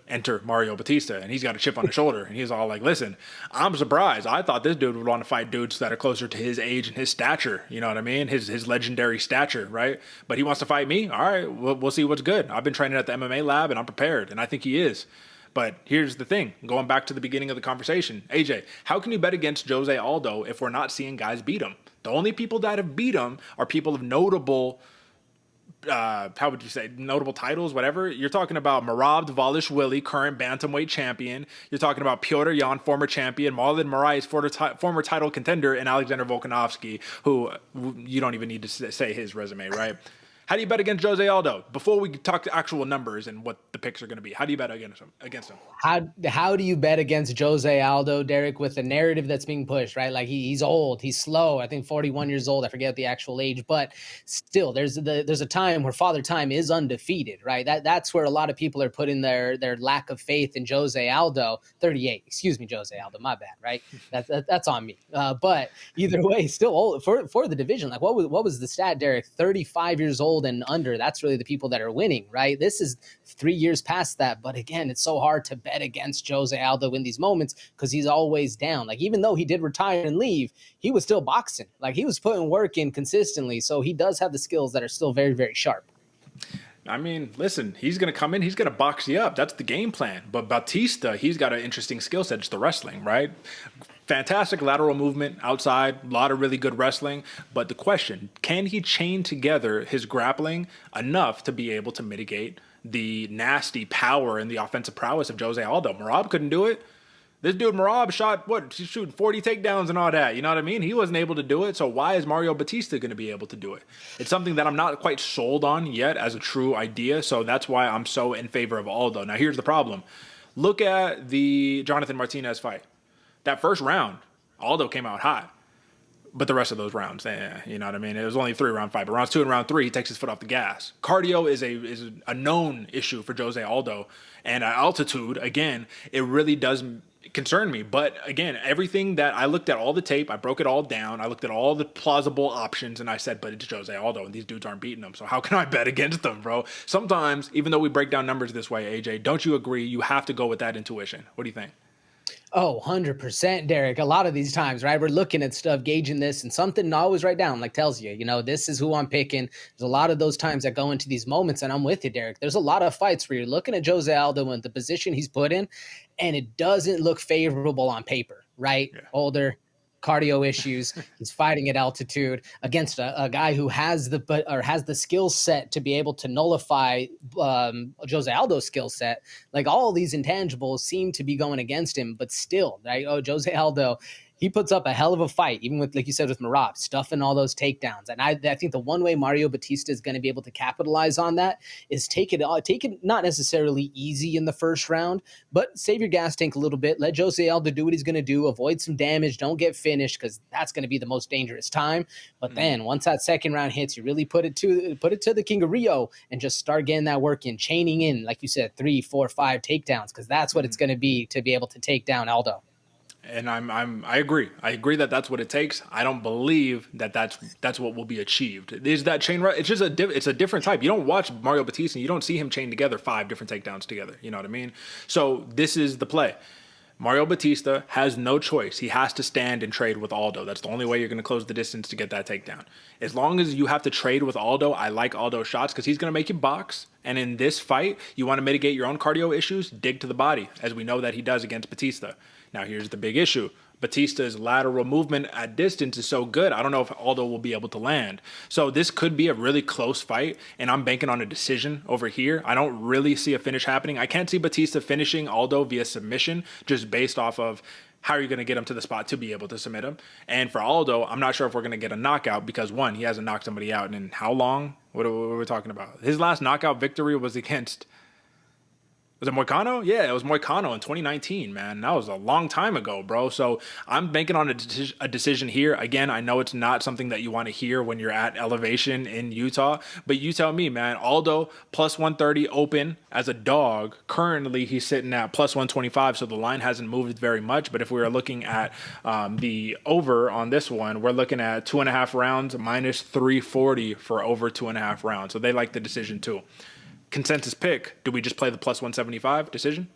Enter Mario Bautista, and he's got a chip on his shoulder, and he's all like, listen, I'm surprised. I thought this dude would want to fight dudes that are closer to his age and his stature, you know what I mean? His legendary stature, right? But he wants to fight me? All right, we'll see what's good. I've been training at the MMA lab, and I'm prepared, and I think he is. But here's the thing, going back to the beginning of the conversation, AJ, how can you bet against Jose Aldo if we're not seeing guys beat him? The only people that have beat him are people of notable how would you say, notable titles, whatever. You're talking about Merab Dvalishvili, current bantamweight champion. You're talking about Piotr Jan, former champion, Marlon Moraes, former title contender, and Alexander Volkanovski, who you don't even need to say his resume, right? How do you bet against Jose Aldo? Before we talk to actual numbers and what the picks are going to be, how do you bet against him? How do you bet against Jose Aldo, Derek, with the narrative that's being pushed, right? Like he's old, he's slow. I think 41 years old. I forget the actual age, but still, there's a time where Father Time is undefeated, right? That's where a lot of people are putting their lack of faith in Jose Aldo. 38, excuse me, Jose Aldo, my bad, right? That's on me. But either way, still old for the division. Like what was the stat, Derek? 35 years old and under. That's really the people that are winning, right? This is 3 years past that, but again, it's so hard to bet against Jose Aldo in these moments because he's always down. Like even though he did retire and leave, he was still boxing. Like he was putting work in consistently, so he does have the skills that are still very, very sharp. I mean, listen, he's going to come in, he's going to box you up. That's the game plan. But Bautista, he's got an interesting skill set. It's the wrestling, right? Fantastic lateral movement outside, a lot of really good wrestling. But the question, can he chain together his grappling enough to be able to mitigate the nasty power and the offensive prowess of Jose Aldo? Merab couldn't do it. This dude Merab shot, he's shooting 40 takedowns and all that. You know what I mean? He wasn't able to do it. So why is Mario Bautista going to be able to do it? It's something that I'm not quite sold on yet as a true idea. So that's why I'm so in favor of Aldo. Now, here's the problem. Look at the Jonathan Martinez fight. That first round, Aldo came out hot. But the rest of those rounds, you know what I mean? It was only a 3-round fight. But rounds 2 and round 3, he takes his foot off the gas. Cardio is a known issue for Jose Aldo. And altitude, again, it really does concern me. But again, everything that I looked at, all the tape, I broke it all down. I looked at all the plausible options, and I said, but it's Jose Aldo, and these dudes aren't beating him. So how can I bet against them, bro? Sometimes, even though we break down numbers this way, AJ, don't you agree? You have to go with that intuition. What do you think? Oh, 100%, Derek. A lot of these times, right, we're looking at stuff, gauging this, and something I always write down, like tells you, this is who I'm picking. There's a lot of those times that go into these moments, and I'm with you, Derek. There's a lot of fights where you're looking at Jose Aldo and the position he's put in, and it doesn't look favorable on paper, right? Yeah. Older, cardio issues. He's fighting at altitude against a guy who has the skill set to be able to nullify Jose Aldo's skill set. Like all these intangibles seem to be going against him, but still, right? Oh, Jose Aldo, he puts up a hell of a fight, even with, like you said, with Merab, stuffing all those takedowns. And I think the one way Mario Bautista is going to be able to capitalize on that is take it not necessarily easy in the first round, but save your gas tank a little bit. Let Jose Aldo do what he's going to do. Avoid some damage. Don't get finished because that's going to be the most dangerous time. But then once that second round hits, you really put it to the King of Rio and just start getting that work in, chaining in, like you said, 3, 4, 5 takedowns because that's what it's going to be able to take down Aldo. And I agree. I agree that that's what it takes. I don't believe that that's what will be achieved. Is that chain? It's just it's a different type. You don't watch Mario Bautista and you don't see him chain together 5 different takedowns together. You know what I mean? So this is the play. Mario Bautista has no choice. He has to stand and trade with Aldo. That's the only way you're going to close the distance to get that takedown. As long as you have to trade with Aldo, I like Aldo's shots because he's going to make you box. And in this fight, you want to mitigate your own cardio issues, dig to the body, as we know that he does against Bautista. Now, here's the big issue. Batista's lateral movement at distance is so good, I don't know if Aldo will be able to land. So this could be a really close fight, and I'm banking on a decision over here. I don't really see a finish happening. I can't see Bautista finishing Aldo via submission just based off of how are you going to get him to the spot to be able to submit him. And for Aldo, I'm not sure if we're going to get a knockout because, one, he hasn't knocked somebody out in how long? What are we talking about? His last knockout victory was against... Was it Moicano? Yeah, it was Moicano in 2019, man. That was a long time ago, bro. So I'm banking on a decision here. Again, I know it's not something that you want to hear when you're at elevation in Utah, but you tell me, man. Aldo plus 130 open as a dog. Currently, he's sitting at plus 125, so the line hasn't moved very much. But if we were looking at the over on this one, we're looking at 2.5 rounds minus 340 for over 2.5 rounds. So they like the decision too. Consensus pick, do we just play the plus 175 decision?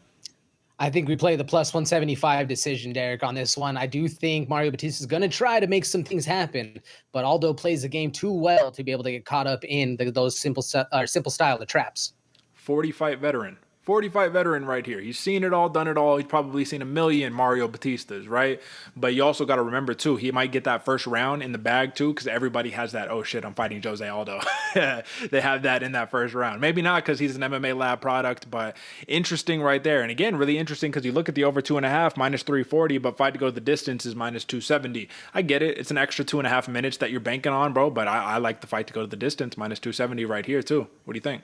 I think we play the plus 175 decision, Derek, on this one. I do think Mario Batista is going to try to make some things happen, but Aldo plays the game too well to be able to get caught up in those simple style of traps. 40 fight veteran. 40 fight veteran right here. He's seen it all, done it all. He's probably seen a million Mario Batistas, right? But you also got to remember, too, he might get that first round in the bag, too, because everybody has that, oh, shit, I'm fighting Jose Aldo. They have that in that first round. Maybe not because he's an MMA lab product, but interesting right there. And again, really interesting because you look at the over 2.5, minus 340, but fight to go the distance is minus 270. I get it. It's an extra 2.5 minutes that you're banking on, bro, but I like the fight to go to the distance, minus 270 right here, too. What do you think?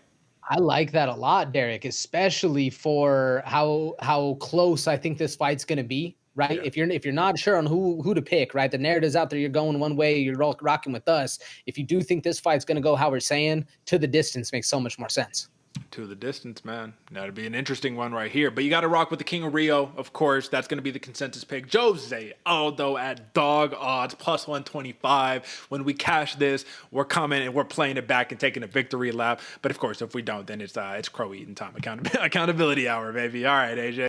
I like that a lot, Derek, especially for how close I think this fight's going to be. Right. Yeah. If you're not sure on who to pick, right? The narrative's out there. You're going one way. You're rocking with us. If you do think this fight's going to go how we're saying, to the distance makes so much more sense. To the distance, man. That'd be an interesting one right here. But you got to rock with the King of Rio, of course. That's going to be the consensus pick. Jose Aldo at dog odds, plus 125. When we cash this, we're coming and we're playing it back and taking a victory lap. But of course, if we don't, then it's crow eating time. Accountability hour, baby. All right, AJ.